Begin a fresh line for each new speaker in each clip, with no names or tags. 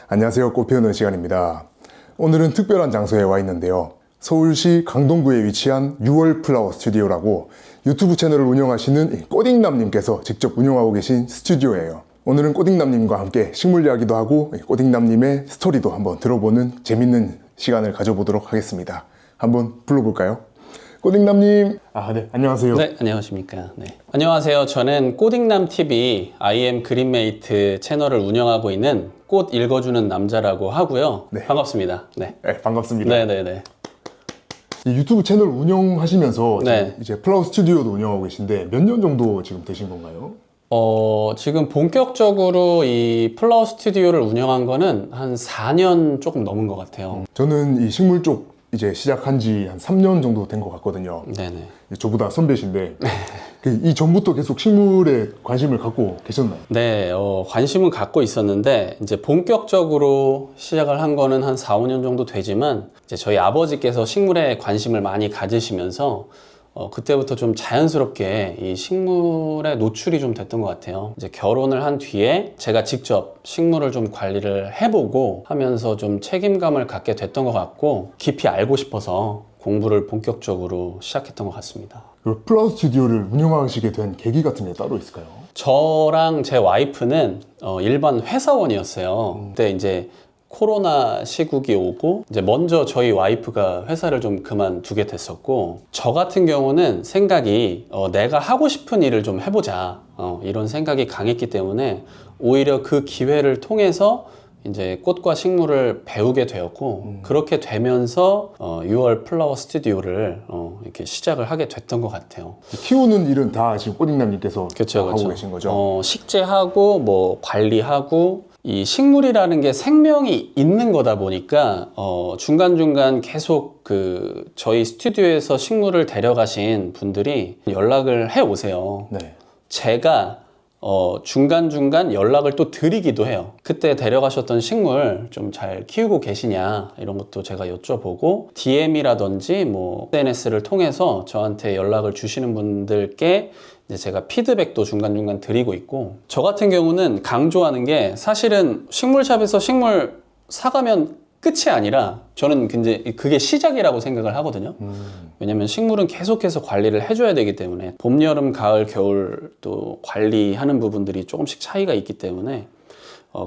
안녕하세요. 꽃 피우는 시간입니다. 오늘은 특별한 장소에 와 있는데요. 서울시 강동구에 위치한 6월 플라워 스튜디오라고 유튜브 채널을 운영하시는 꼬딩남님께서 직접 운영하고 계신 스튜디오예요. 오늘은 꼬딩남님과 함께 식물 이야기도 하고 꼬딩남님의 스토리도 한번 들어보는 재밌는 시간을 가져보도록 하겠습니다. 한번 불러볼까요? 꼬딩남님. 네, 안녕하세요.
네, 안녕하십니까. 네. 안녕하세요. 저는 꼬딩남TV IM 그린메이트 채널을 운영하고 있는 꽃 읽어주는 남자라고 하고요.
네.
반갑습니다. 네.
네, 반갑습니다.
네네네.
이 유튜브 채널 운영하시면서
네.
이제 플라워 스튜디오도 운영하고 계신데 몇 년 정도 지금 되신 건가요?
지금 본격적으로 이 플라워 스튜디오를 운영한 거는 한 4년 조금 넘은 것 같아요.
저는 이 식물 쪽 이제 시작한 지 한 3년 정도 된 것 같거든요.
네네.
저보다 선배신데 이 전부터 계속 식물에 관심을 갖고 계셨나요?
네, 관심은 갖고 있었는데 이제 본격적으로 시작을 한 거는 한 4, 5년 정도 되지만 이제 저희 아버지께서 식물에 관심을 많이 가지시면서 그때부터 좀 자연스럽게 이 식물에 노출이 좀 됐던 것 같아요. 이제 결혼을 한 뒤에 제가 직접 식물을 좀 관리를 해보고 하면서 좀 책임감을 갖게 됐던 것 같고 깊이 알고 싶어서 공부를 본격적으로 시작했던 것 같습니다.
플라워 스튜디오를 운영하시게 된 계기 같은 게 따로 있을까요?
저랑 제 와이프는 일반 회사원이었어요. 그때 이제 코로나 시국이 오고 이제 먼저 저희 와이프가 회사를 좀 그만두게 됐었고, 저 같은 경우는 생각이 내가 하고 싶은 일을 좀 해보자 이런 생각이 강했기 때문에 오히려 그 기회를 통해서 이제 꽃과 식물을 배우게 되었고 그렇게 되면서 6월 플라워 스튜디오를 이렇게 시작을 하게 됐던 것 같아요.
키우는 일은 다 지금 꼬딩남님께서
그쵸,
하고 계신 거죠?
식재하고 뭐 관리하고, 이 식물이라는 게 생명이 있는 거다 보니까 중간중간 계속 저희 스튜디오에서 식물을 데려가신 분들이 연락을 해 오세요.
네.
제가 중간중간 연락을 또 드리기도 해요. 그때 데려가셨던 식물 좀 잘 키우고 계시냐 이런 것도 제가 여쭤보고, DM이라든지 뭐 SNS를 통해서 저한테 연락을 주시는 분들께 이제 제가 피드백도 중간중간 드리고 있고, 저 같은 경우는 강조하는 게 사실은 식물샵에서 식물 사가면 끝이 아니라 저는 이제 그게 시작이라고 생각을 하거든요. 왜냐면 식물은 계속해서 관리를 해줘야 되기 때문에 봄, 여름, 가을, 겨울 또 관리하는 부분들이 조금씩 차이가 있기 때문에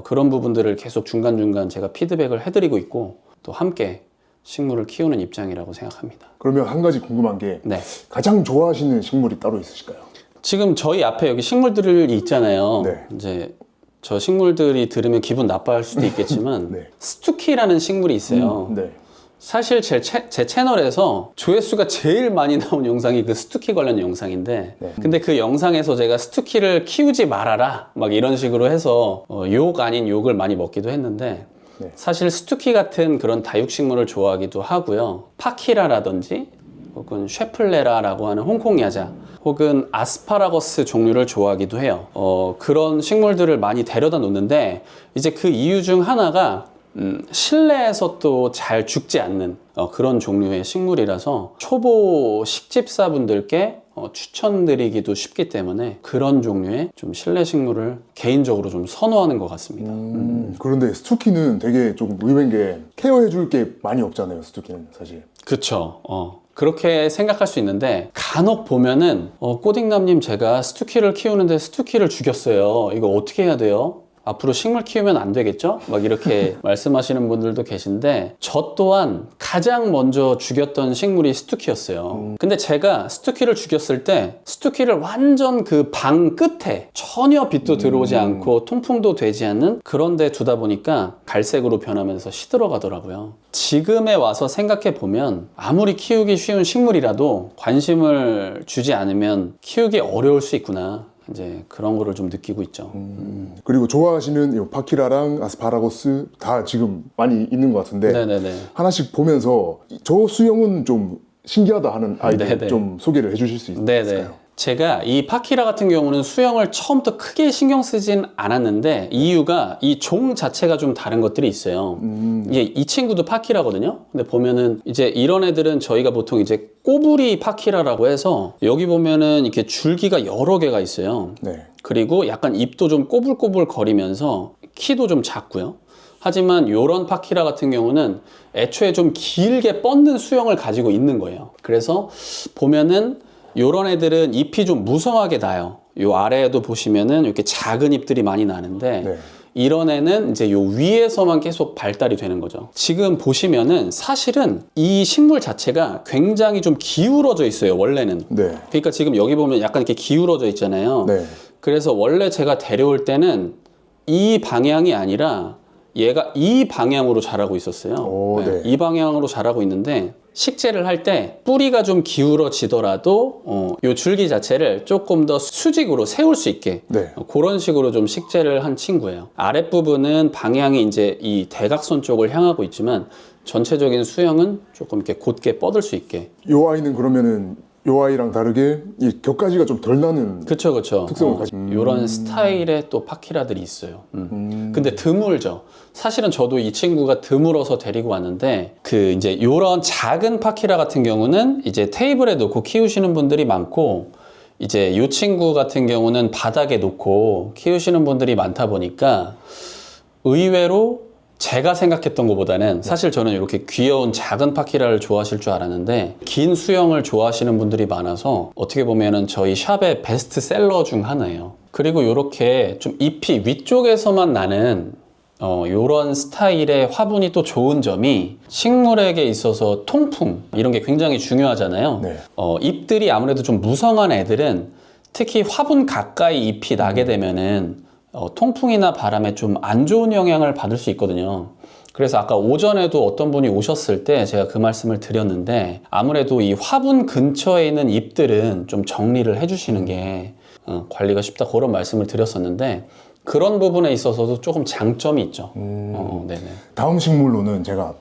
그런 부분들을 계속 중간중간 제가 피드백을 해드리고 있고, 또 함께 식물을 키우는 입장이라고 생각합니다.
그러면 한 가지 궁금한 게
네.
가장 좋아하시는 식물이 따로 있으실까요?
지금 저희 앞에 여기 식물들이 있잖아요.
네.
이제 저 식물들이 들으면 기분 나빠할 수도 있겠지만
네.
스투키라는 식물이 있어요.
네.
사실 제 채널에서 조회수가 제일 많이 나온 영상이 그 스투키 관련 영상인데,
네.
근데 그 영상에서 제가 스투키를 키우지 말아라 막 이런 식으로 해서 욕 아닌 욕을 많이 먹기도 했는데,
네.
사실 스투키 같은 그런 다육식물을 좋아하기도 하고요. 파키라라든지 혹은 쉐플레라라고 하는 홍콩 야자, 혹은 아스파라거스 종류를 좋아하기도 해요. 그런 식물들을 많이 데려다 놓는데, 이제 그 이유 중 하나가 실내에서 또 잘 죽지 않는 그런 종류의 식물이라서 초보 식집사분들께 추천드리기도 쉽기 때문에 그런 종류의 좀 실내 식물을 개인적으로 좀 선호하는 것 같습니다.
그런데 스투키는 되게 조금 의외인 게 케어해 줄 게 많이 없잖아요. 스투키는 사실.
그쵸. 그렇게 생각할 수 있는데, 간혹 보면은 꼬딩남님 제가 스투키를 키우는데 스투키를 죽였어요. 이거 어떻게 해야 돼요? 앞으로 식물 키우면 안 되겠죠? 막 이렇게 말씀하시는 분들도 계신데, 저 또한 가장 먼저 죽였던 식물이 스투키였어요. 근데 제가 스투키를 죽였을 때 스투키를 완전 그 방 끝에 전혀 빛도 들어오지 않고 통풍도 되지 않는 그런 데 두다 보니까 갈색으로 변하면서 시들어가더라고요. 지금에 와서 생각해 보면 아무리 키우기 쉬운 식물이라도 관심을 주지 않으면 키우기 어려울 수 있구나, 이제 그런 거를 좀 느끼고 있죠.
그리고 좋아하시는 이 파키라랑 아스파라거스 다 지금 많이 있는 것 같은데,
네네네.
하나씩 보면서 저 수영은 좀 신기하다 하는 아이들
네네.
좀 소개를 해주실 수 있을까요?
네네. 제가 이 파키라 같은 경우는 수영을 처음부터 크게 신경 쓰진 않았는데, 이유가 이 종 자체가 좀 다른 것들이 있어요. 이게 이 친구도 파키라거든요. 근데 보면은 이제 이런 애들은 저희가 보통 이제 꼬부리 파키라라고 해서, 여기 보면은 이렇게 줄기가 여러 개가 있어요.
네.
그리고 약간 잎도 좀 꼬불꼬불 거리면서 키도 좀 작고요. 하지만 요런 파키라 같은 경우는 애초에 좀 길게 뻗는 수영을 가지고 있는 거예요. 그래서 보면은 요런 애들은 잎이 좀 무성하게 나요. 요 아래에도 보시면은 이렇게 작은 잎들이 많이 나는데
네.
이런 애는 이제 요 위에서만 계속 발달이 되는 거죠. 지금 보시면은 사실은 이 식물 자체가 굉장히 좀 기울어져 있어요, 원래는.
네.
그러니까 지금 여기 보면 약간 이렇게 기울어져 있잖아요.
네.
그래서 원래 제가 데려올 때는 이 방향이 아니라 얘가 이 방향으로 자라고 있었어요.
오, 네.
이 방향으로 자라고 있는데 식재를 할 때 뿌리가 좀 기울어지더라도 이 줄기 자체를 조금 더 수직으로 세울 수 있게
네.
그런 식으로 좀 식재를 한 친구예요. 아랫부분은 방향이 이제 이 대각선 쪽을 향하고 있지만 전체적인 수영은 조금 이렇게 곧게 뻗을 수 있게.
요 아이는 그러면은 요 아이랑 다르게 이 격가지가 좀 덜 나는
그쵸, 그쵸.
특성을 가지고.
이런 스타일의 또 파키라들이 있어요. 근데 드물죠. 사실은 저도 이 친구가 드물어서 데리고 왔는데, 이제 이런 작은 파키라 같은 경우는 이제 테이블에 놓고 키우시는 분들이 많고, 이제 이 친구 같은 경우는 바닥에 놓고 키우시는 분들이 많다 보니까 의외로 제가 생각했던 것보다는 사실 저는 이렇게 귀여운 작은 파키라를 좋아하실 줄 알았는데 긴 수영을 좋아하시는 분들이 많아서 어떻게 보면은 저희 샵의 베스트셀러 중 하나예요. 그리고 이렇게 좀 잎이 위쪽에서만 나는 이런 스타일의 화분이 또 좋은 점이 식물에게 있어서 통풍 이런 게 굉장히 중요하잖아요.
네.
잎들이 아무래도 좀 무성한 애들은 특히 화분 가까이 잎이 나게 되면은 통풍이나 바람에 좀 안 좋은 영향을 받을 수 있거든요. 그래서 아까 오전에도 어떤 분이 오셨을 때 제가 그 말씀을 드렸는데 아무래도 이 화분 근처에 있는 잎들은 좀 정리를 해주시는 게 관리가 쉽다 그런 말씀을 드렸었는데 그런 부분에 있어서도 조금 장점이 있죠. 네네.
다음 식물로는 제가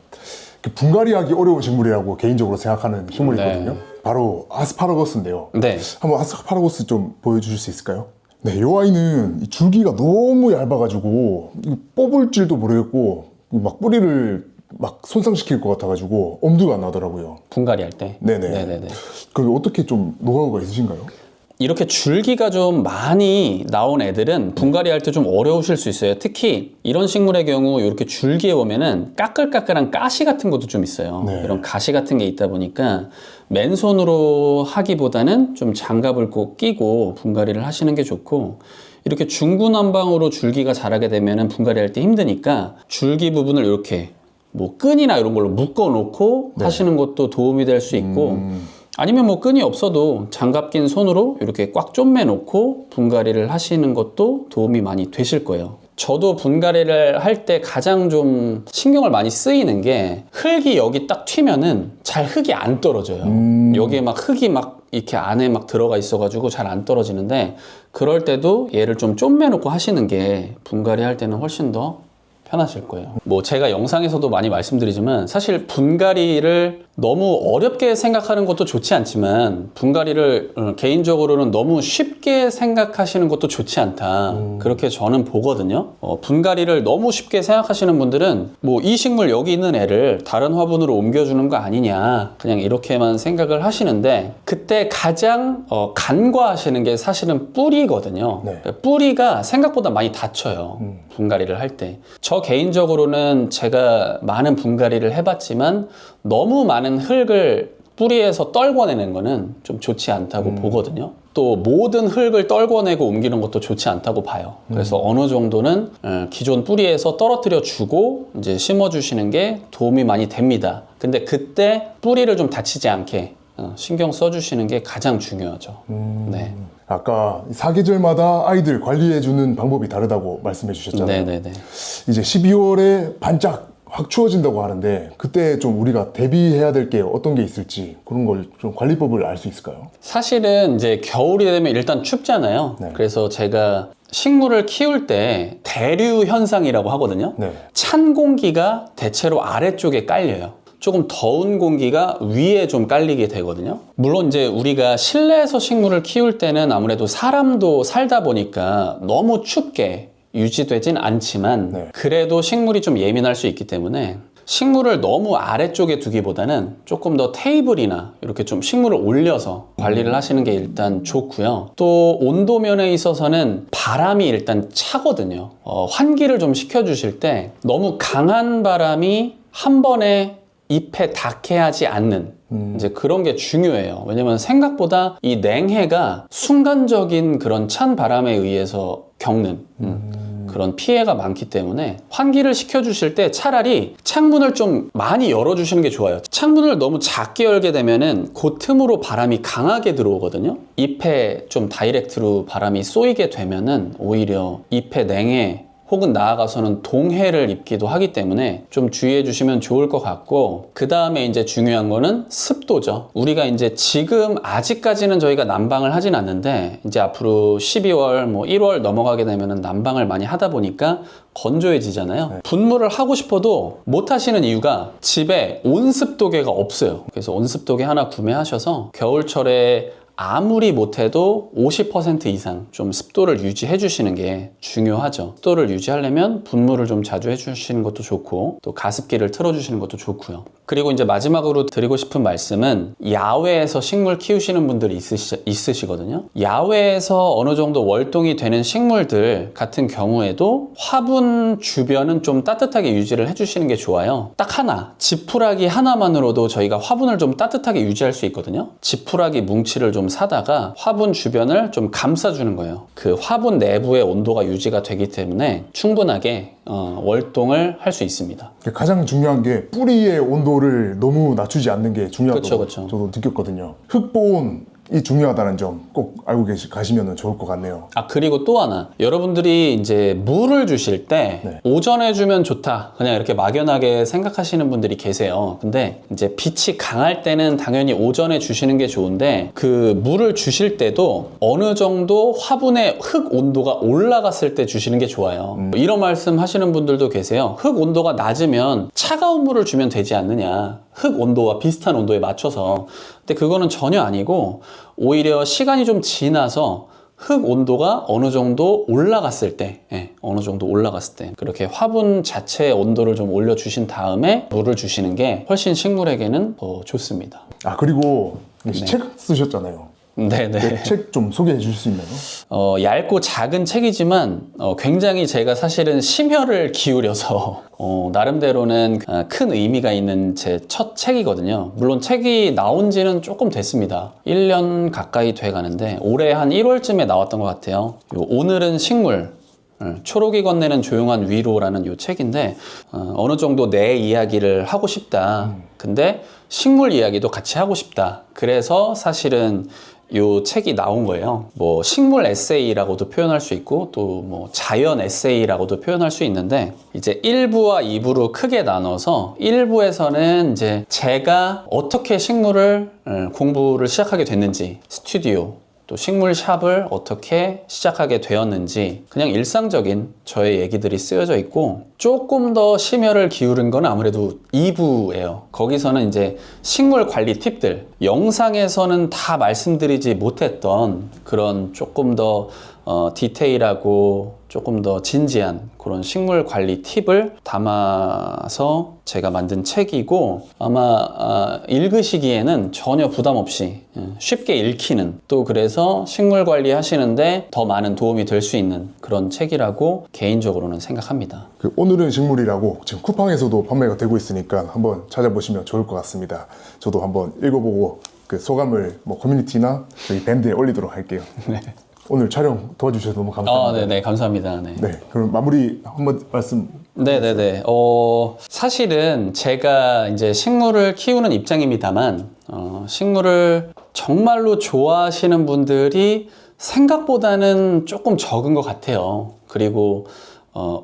분갈이하기 어려운 식물이라고 개인적으로 생각하는 식물이
네.
있거든요. 바로 아스파라거스인데요.
네.
한번 아스파라거스 좀 보여주실 수 있을까요? 네, 이 아이는 이 줄기가 너무 얇아가지고 이거 뽑을 줄도 모르겠고 막 뿌리를 막 손상시킬 것 같아가지고 엄두가 안 나더라고요.
분갈이 할 때.
네네.
네네네.
그 어떻게 좀 노하우가 있으신가요?
이렇게 줄기가 좀 많이 나온 애들은 분갈이 할 때 좀 어려우실 수 있어요. 특히 이런 식물의 경우 이렇게 줄기에 보면은 까끌까끌한 가시 같은 것도 좀 있어요.
네.
이런 가시 같은 게 있다 보니까 맨손으로 하기보다는 좀 장갑을 꼭 끼고 분갈이를 하시는 게 좋고 이렇게 중구난방으로 줄기가 자라게 되면은 분갈이 할 때 힘드니까 줄기 부분을 이렇게 뭐 끈이나 이런 걸로 묶어 놓고
네.
하시는 것도 도움이 될 수 있고 아니면 뭐 끈이 없어도 장갑 낀 손으로 이렇게 꽉 좀매 놓고 분갈이를 하시는 것도 도움이 많이 되실 거예요. 저도 분갈이를 할 때 가장 좀 신경을 많이 쓰이는 게 흙이 여기 딱 튀면은 잘 흙이 안 떨어져요. 여기에 막 흙이 막 이렇게 안에 막 들어가 있어가지고 잘 안 떨어지는데 그럴 때도 얘를 좀 좀매 놓고 하시는 게 분갈이 할 때는 훨씬 더 편하실 거예요. 뭐 제가 영상에서도 많이 말씀드리지만 사실 분갈이를 너무 어렵게 생각하는 것도 좋지 않지만 분갈이를 개인적으로는 너무 쉽게 생각하시는 것도 좋지 않다. 그렇게 저는 보거든요. 분갈이를 너무 쉽게 생각하시는 분들은 뭐 이 식물 여기 있는 애를 다른 화분으로 옮겨주는 거 아니냐 그냥 이렇게만 생각을 하시는데 그때 가장 간과하시는 게 사실은 뿌리거든요.
네.
뿌리가 생각보다 많이 다쳐요. 분갈이를 할 때. 저 개인적으로는 제가 많은 분갈이를 해봤지만 너무 많은 흙을 뿌리에서 떨궈내는 거는 좀 좋지 않다고 보거든요. 또 모든 흙을 떨궈내고 옮기는 것도 좋지 않다고 봐요. 그래서 어느 정도는 기존 뿌리에서 떨어뜨려 주고 이제 심어 주시는 게 도움이 많이 됩니다. 근데 그때 뿌리를 좀 다치지 않게 신경 써 주시는 게 가장 중요하죠. 네.
아까 사계절마다 아이들 관리해주는 방법이 다르다고 말씀해 주셨잖아요.
네네네.
이제 12월에 반짝 확 추워진다고 하는데 그때 좀 우리가 대비해야 될 게 어떤 게 있을지 그런 걸 좀 관리법을 알 수 있을까요?
사실은 이제 겨울이 되면 일단 춥잖아요.
네.
그래서 제가 식물을 키울 때 대류 현상이라고 하거든요.
네.
찬 공기가 대체로 아래쪽에 깔려요. 조금 더운 공기가 위에 좀 깔리게 되거든요. 물론 이제 우리가 실내에서 식물을 키울 때는 아무래도 사람도 살다 보니까 너무 춥게 유지되진 않지만
네.
그래도 식물이 좀 예민할 수 있기 때문에 식물을 너무 아래쪽에 두기보다는 조금 더 테이블이나 이렇게 좀 식물을 올려서 관리를 하시는 게 일단 좋고요. 또 온도면에 있어서는 바람이 일단 차거든요. 환기를 좀 시켜주실 때 너무 강한 바람이 한 번에 잎에 닿게 하지 않는 이제 그런 게 중요해요. 왜냐면 생각보다 이 냉해가 순간적인 그런 찬 바람에 의해서 겪는 그런 피해가 많기 때문에 환기를 시켜주실 때 차라리 창문을 좀 많이 열어주시는 게 좋아요. 창문을 너무 작게 열게 되면은 그 틈으로 바람이 강하게 들어오거든요. 잎에 좀 다이렉트로 바람이 쏘이게 되면은 오히려 잎의 냉해 혹은 나아가서는 동해를 입기도 하기 때문에 좀 주의해 주시면 좋을 것 같고, 그 다음에 이제 중요한 거는 습도죠. 우리가 이제 지금 아직까지는 저희가 난방을 하진 않는데 이제 앞으로 12월 뭐 1월 넘어가게 되면은 난방을 많이 하다 보니까 건조해지잖아요. 분무를 하고 싶어도 못 하시는 이유가 집에 온습도계가 없어요. 그래서 온습도계 하나 구매하셔서 겨울철에 아무리 못해도 50% 이상 좀 습도를 유지해 주시는 게 중요하죠. 습도를 유지하려면 분무를 좀 자주 해 주시는 것도 좋고, 또 가습기를 틀어 주시는 것도 좋고요. 그리고 이제 마지막으로 드리고 싶은 말씀은, 야외에서 식물 키우시는 분들이 있으시거든요. 야외에서 어느 정도 월동이 되는 식물들 같은 경우에도 화분 주변은 좀 따뜻하게 유지를 해 주시는 게 좋아요. 딱 하나, 지푸라기 하나만으로도 저희가 화분을 좀 따뜻하게 유지할 수 있거든요. 지푸라기 뭉치를 좀 사다가 화분 주변을 좀 감싸주는 거예요. 그 화분 내부의 온도가 유지가 되기 때문에 충분하게 월동을 할 수 있습니다.
가장 중요한 게 뿌리의 온도를 너무 낮추지 않는 게 중요하다고
그쵸.
저도 느꼈거든요. 흙보온이 중요하다는 점 꼭 알고 가시면 좋을 것 같네요.
그리고 또 하나, 여러분들이 이제 물을 주실 때
네.
오전에 주면 좋다, 그냥 이렇게 막연하게 생각하시는 분들이 계세요. 근데 이제 빛이 강할 때는 당연히 오전에 주시는 게 좋은데, 그 물을 주실 때도 어느 정도 화분의 흙 온도가 올라갔을 때 주시는 게 좋아요. 이런 말씀 하시는 분들도 계세요. 흙 온도가 낮으면 차가운 물을 주면 되지 않느냐, 흙 온도와 비슷한 온도에 맞춰서. 근데 그거는 전혀 아니고, 오히려 시간이 좀 지나서 흙 온도가 어느 정도 올라갔을 때, 어느 정도 올라갔을 때 그렇게 화분 자체의 온도를 좀 올려주신 다음에 물을 주시는 게 훨씬 식물에게는 더 좋습니다.
그리고 책 쓰셨잖아요.
네네.
책 좀 소개해 주실 수 있나요?
얇고 작은 책이지만 굉장히 제가 사실은 심혈을 기울여서 나름대로는 큰 의미가 있는 제 첫 책이거든요. 물론 책이 나온 지는 조금 됐습니다. 1년 가까이 돼 가는데 올해 한 1월쯤에 나왔던 것 같아요. 오늘은 식물, 초록이 건네는 조용한 위로라는 이 책인데, 어느 정도 내 이야기를 하고 싶다. 근데 식물 이야기도 같이 하고 싶다. 그래서 사실은 이 책이 나온 거예요. 뭐 식물 에세이라고도 표현할 수 있고, 또 뭐 자연 에세이라고도 표현할 수 있는데, 이제 1부와 2부로 크게 나눠서 1부에서는 이제 제가 어떻게 식물을 공부를 시작하게 됐는지, 스튜디오 또 식물샵을 어떻게 시작하게 되었는지, 그냥 일상적인 저의 얘기들이 쓰여져 있고, 조금 더 심혈을 기울인 건 아무래도 2부예요. 거기서는 이제 식물 관리 팁들, 영상에서는 다 말씀드리지 못했던 그런 조금 더 디테일하고 조금 더 진지한 그런 식물 관리 팁을 담아서 제가 만든 책이고, 아마 읽으시기에는 전혀 부담 없이 쉽게 읽히는, 또 그래서 식물 관리 하시는데 더 많은 도움이 될 수 있는 그런 책이라고 개인적으로는 생각합니다.
오늘은 식물이라고 지금 쿠팡에서도 판매가 되고 있으니까 한번 찾아보시면 좋을 것 같습니다. 저도 한번 읽어보고 그 소감을 뭐 커뮤니티나 저희 밴드에 올리도록 할게요.
네.
오늘 촬영 도와주셔서 너무 감사합니다.
네네, 감사합니다. 네.
네, 그럼 마무리 한번 말씀.
네네네. 사실은 제가 이제 식물을 키우는 입장입니다만, 식물을 정말로 좋아하시는 분들이 생각보다는 조금 적은 것 같아요. 그리고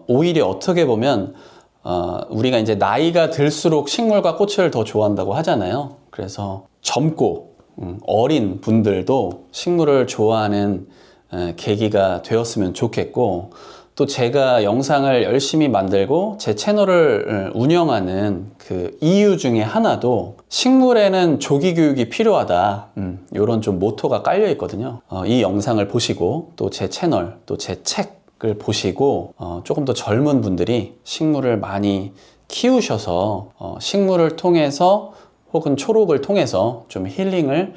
오히려 어떻게 보면 우리가 이제 나이가 들수록 식물과 꽃을 더 좋아한다고 하잖아요. 그래서 젊고 어린 분들도 식물을 좋아하는 계기가 되었으면 좋겠고, 또 제가 영상을 열심히 만들고 제 채널을 운영하는 그 이유 중에 하나도 식물에는 조기 교육이 필요하다, 이런 좀 모토가 깔려 있거든요. 이 영상을 보시고 또 제 채널, 또 제 책을 보시고 조금 더 젊은 분들이 식물을 많이 키우셔서 식물을 통해서 혹은 초록을 통해서 좀 힐링을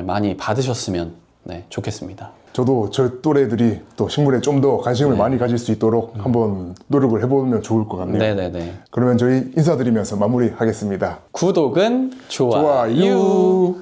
많이 받으셨으면 좋겠습니다.
저도 저 또래들이 또 식물에 좀 더 관심을 많이 가질 수 있도록 한번 노력을 해보면 좋을 것 같네요.
네네네.
그러면 저희 인사드리면서 마무리하겠습니다.
구독은 좋아요.
좋아요.